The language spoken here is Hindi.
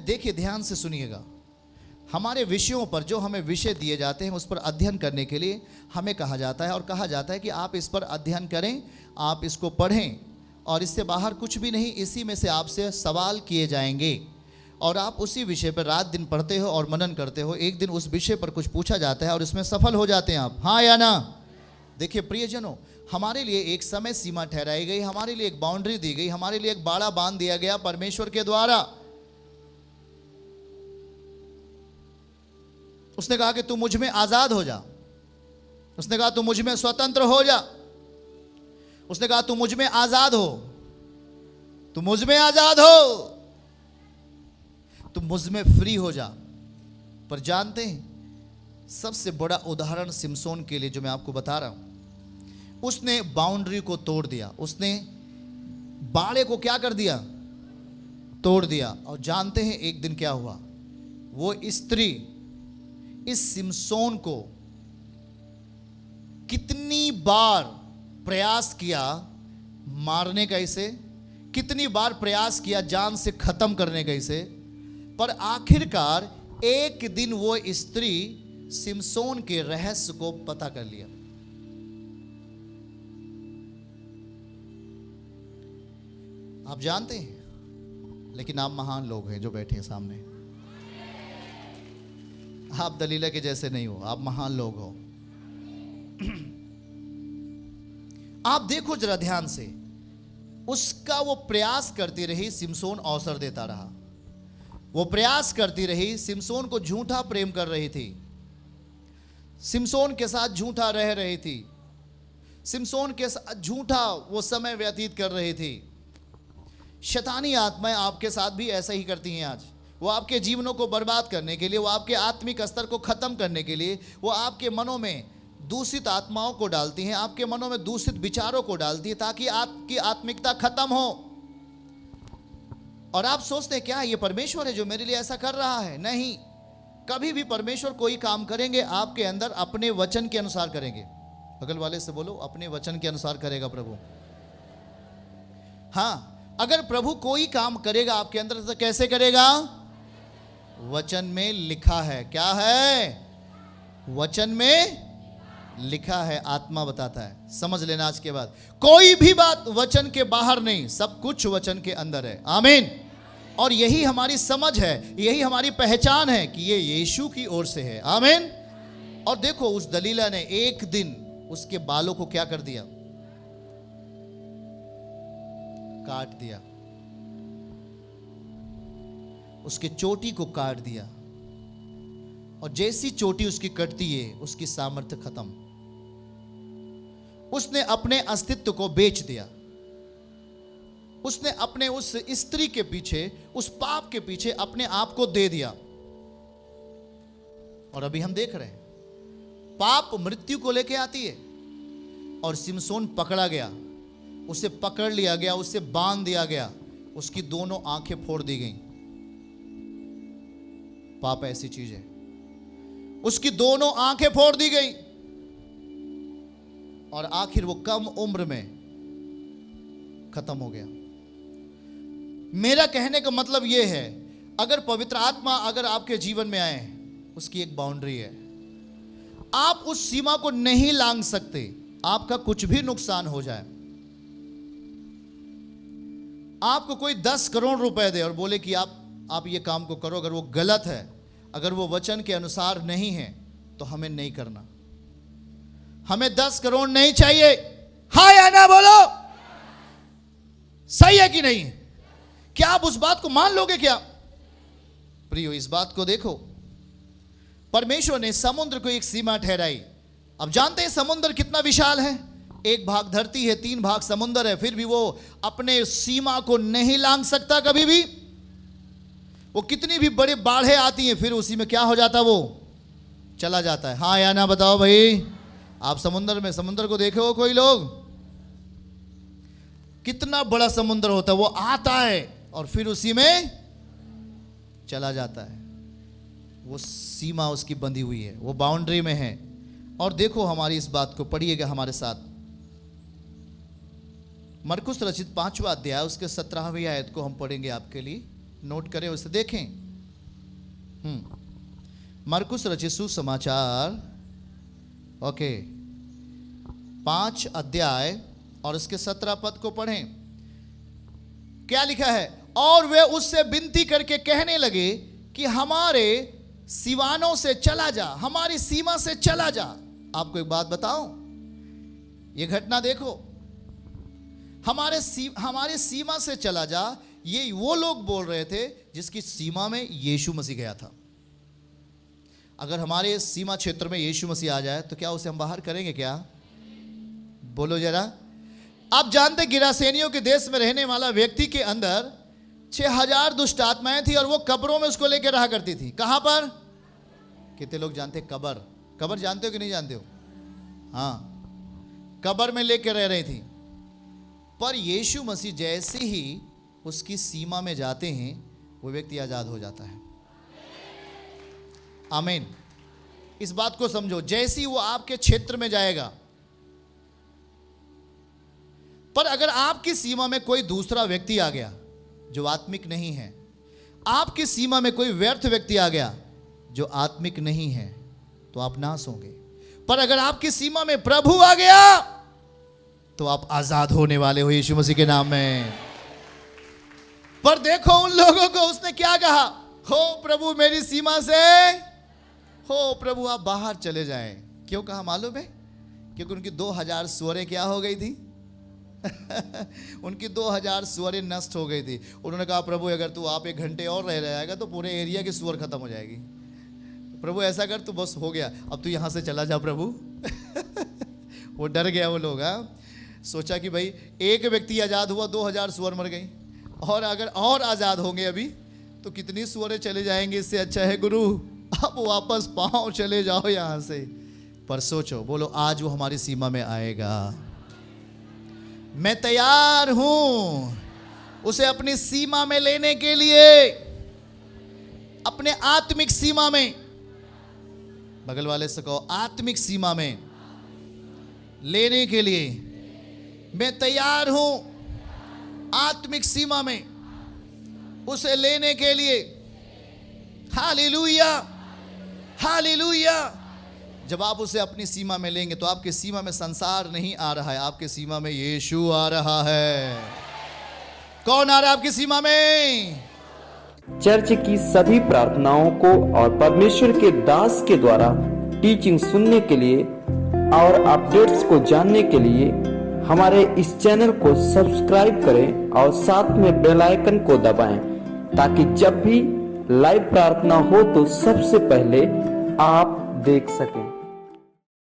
देखिए, ध्यान से सुनिएगा, हमारे विषयों पर जो हमें विषय दिए जाते हैं उस पर अध्ययन करने के लिए हमें कहा जाता है, और कहा जाता है कि आप इस पर अध्ययन करें, आप इसको पढ़ें, और इससे बाहर कुछ भी नहीं, इसी में से आपसे सवाल किए जाएंगे और आप उसी विषय पर रात दिन पढ़ते हो और मनन करते हो। एक दिन उस विषय पर कुछ पूछा जाता है और इसमें सफल हो जाते हैं आप, हाँ या ना। देखिए प्रियजनों, हमारे लिए एक समय सीमा ठहराई गई, हमारे लिए एक बाउंड्री दी गई, हमारे लिए एक बाड़ा बांध दिया गया परमेश्वर के द्वारा। उसने कहा कि तू मुझ में आजाद हो जा, उसने कहा तू मुझ में स्वतंत्र हो जा, उसने कहा तू मुझ में आजाद हो, तू मुझ में आजाद हो, तू मुझ में फ्री हो जा। पर जानते हैं, सबसे बड़ा उदाहरण सिमसोन के लिए जो मैं आपको बता रहा हूं, उसने बाउंड्री को तोड़ दिया, उसने बाड़े को क्या कर दिया, तोड़ दिया। और जानते हैं एक दिन क्या हुआ, वो स्त्री इस सिमसोन को कितनी बार प्रयास किया मारने का, इसे कितनी बार प्रयास किया जान से खत्म करने का इसे, पर आखिरकार एक दिन वो स्त्री सिमसोन के रहस्य को पता कर लिया। आप जानते हैं, लेकिन आप महान लोग हैं जो बैठे हैं सामने, आप दलीला के जैसे नहीं हो, आप महान लोग हो। आप देखो जरा ध्यान से, उसका वो प्रयास करती रही, सिमसोन अवसर देता रहा, वो प्रयास करती रही, सिमसोन को झूठा प्रेम कर रही थी, सिमसोन के साथ झूठा रह रही थी, सिमसोन के साथ झूठा वो समय व्यतीत कर रही थी। शैतानी आत्माएं आपके साथ भी ऐसा ही करती हैं आज। वो आपके जीवनों को बर्बाद करने के लिए, वो आपके आत्मिक स्तर को खत्म करने के लिए, वो आपके मनों में दूषित आत्माओं को डालती हैं, आपके मनों में दूषित विचारों को डालती है, ताकि आपकी आत्मिकता खत्म हो। और आप सोचते हैं क्या ये परमेश्वर है जो मेरे लिए ऐसा कर रहा है? नहीं, कभी भी परमेश्वर कोई काम करेंगे आपके अंदर अपने वचन के अनुसार करेंगे। बगल वाले से बोलो, अपने वचन के अनुसार करेगा प्रभु। हाँ, अगर प्रभु कोई काम करेगा आपके अंदर तो कैसे करेगा? वचन में लिखा है। क्या है? वचन में लिखा है, आत्मा बताता है। समझ लेना आज के बाद, कोई भी बात वचन के बाहर नहीं, सब कुछ वचन के अंदर है। आमीन। और यही हमारी समझ है, यही हमारी पहचान है कि ये यीशु की ओर से है। आमीन। और देखो, उस दलीला ने एक दिन उसके बालों को क्या कर दिया? काट दिया, उसके चोटी को काट दिया। और जैसी चोटी उसकी कटती है, उसकी सामर्थ्य खत्म। उसने अपने अस्तित्व को बेच दिया, उसने अपने उस स्त्री के पीछे, उस पाप के पीछे अपने आप को दे दिया। और अभी हम देख रहे हैं, पाप मृत्यु को लेके आती है। और सिमसोन पकड़ा गया, उसे पकड़ लिया गया, उसे बांध दिया गया, उसकी दोनों आंखें फोड़ दी गईं। पाप ऐसी चीज है, उसकी दोनों आंखें फोड़ दी गई, और आखिर वो कम उम्र में खत्म हो गया। मेरा कहने का मतलब यह है, अगर पवित्र आत्मा अगर आपके जीवन में आए, उसकी एक बाउंड्री है, आप उस सीमा को नहीं लांघ सकते। आपका कुछ भी नुकसान हो जाए, आपको कोई 10 करोड़ रुपए दे और बोले कि आप ये काम को करो, अगर वो गलत है, अगर वो वचन के अनुसार नहीं है, तो हमें नहीं करना। हमें 10 करोड़ नहीं चाहिए। हाँ या ना बोलो, सही है कि नहीं? क्या आप उस बात को मान लोगे क्या? प्रियो, इस बात को देखो, परमेश्वर ने समुद्र को एक सीमा ठहराई। अब जानते हैं समुद्र कितना विशाल है? एक भाग धरती है, 3 भाग समुद्र है, फिर भी वो अपने सीमा को नहीं लांघ सकता कभी भी। वो कितनी भी बड़ी बाढ़ें आती हैं, फिर उसी में क्या हो जाता, वो चला जाता है। हाँ या ना बताओ भाई। आप समुद्र में, समुद्र को देखे हो कोई लोग? कितना बड़ा समुद्र होता है, वो आता है और फिर उसी में चला जाता है। वो सीमा उसकी बंधी हुई है, वो बाउंड्री में है। और देखो, हमारी इस बात को पढ़िएगा हमारे साथ। मरकुस रचित 5वां अध्याय, उसके 17वीं आयत को हम पढ़ेंगे आपके लिए, नोट करें उसे, देखें। मरकुस रचित सुसमाचार 5 अध्याय और उसके 17 पद को पढ़ें। क्या लिखा है? और वे उससे विनती करके कहने लगे कि हमारे सीवानों से चला जा, हमारी सीमा से चला जा। आपको एक बात बताऊं, ये घटना देखो, हमारे सीमा से चला जा, ये वो लोग बोल रहे थे जिसकी सीमा में यीशु मसीह गया था। अगर हमारे सीमा क्षेत्र में यीशु मसीह आ जाए तो क्या उसे हम बाहर करेंगे? क्या बोलो जरा। आप जानते गिरासेनियों के देश में रहने वाला व्यक्ति के अंदर 6000 दुष्ट आत्माएं थी और वो कब्रों में उसको लेकर रहा करती थी। कहां पर? कितने लोग जानते? कब्र जानते हो कि नहीं जानते हो? हाँ, कब्र में लेकर रह रही थी। पर यीशु मसीह जैसे ही उसकी सीमा में जाते हैं वो व्यक्ति आजाद हो जाता है। आमीन। इस बात को समझो, जैसे ही वो आपके क्षेत्र में जाएगा। पर अगर आपकी सीमा में कोई दूसरा व्यक्ति आ गया जो आत्मिक नहीं है, आपकी सीमा में कोई व्यर्थ व्यक्ति आ गया जो आत्मिक नहीं है, तो आप नाश होंगे। पर अगर आपकी सीमा में प्रभु आ गया तो आप आजाद होने वाले हो यीशु मसीह के नाम में। पर देखो उन लोगों को उसने क्या कहा? हो प्रभु मेरी सीमा से, हो प्रभु आप बाहर चले जाएं। क्यों कहा मालूम है? क्योंकि उनकी 2000 सुअरें क्या हो गई थी? उनकी 2000 सुअरें नष्ट हो गई थी। उन्होंने कहा प्रभु अगर तू आप 1 घंटे और रह जाएगा तो पूरे एरिया की सुअर खत्म हो जाएगी। प्रभु ऐसा कर, तू बस हो गया, अब तू यहां से चला जा प्रभु। वो डर गया वो लोग। सोचा कि भाई एक व्यक्ति आजाद हुआ, 2000 सुअर मर गई, और अगर और आजाद होंगे अभी तो कितनी सुअरें चले जाएंगे। इससे अच्छा है गुरु अब वापस पाओ, चले जाओ यहां से। पर सोचो, बोलो आज वो हमारी सीमा में आएगा। मैं तैयार हूं उसे अपनी सीमा में लेने के लिए, अपने आत्मिक सीमा में। बगल वाले से कहो आत्मिक सीमा में लेने के लिए मैं तैयार हूं। आत्मिक सीमा में उसे लेने के लिए। Hallelujah, hallelujah. जब आप उसे अपनी सीमा में लेंगे तो आपकी सीमा में संसार नहीं आ रहा है, आपकी सीमा में यीशु आ रहा है। कौन आ रहा है आपकी सीमा में? चर्च की सभी प्रार्थनाओं को और परमेश्वर के दास के द्वारा टीचिंग सुनने के लिए और अपडेट्स को जानने के लिए हमारे इस चैनल को सब्सक्राइब करें और साथ में बेल आइकन को दबाएं, ताकि जब भी लाइव प्रार्थना हो तो सबसे पहले आप देख सकें।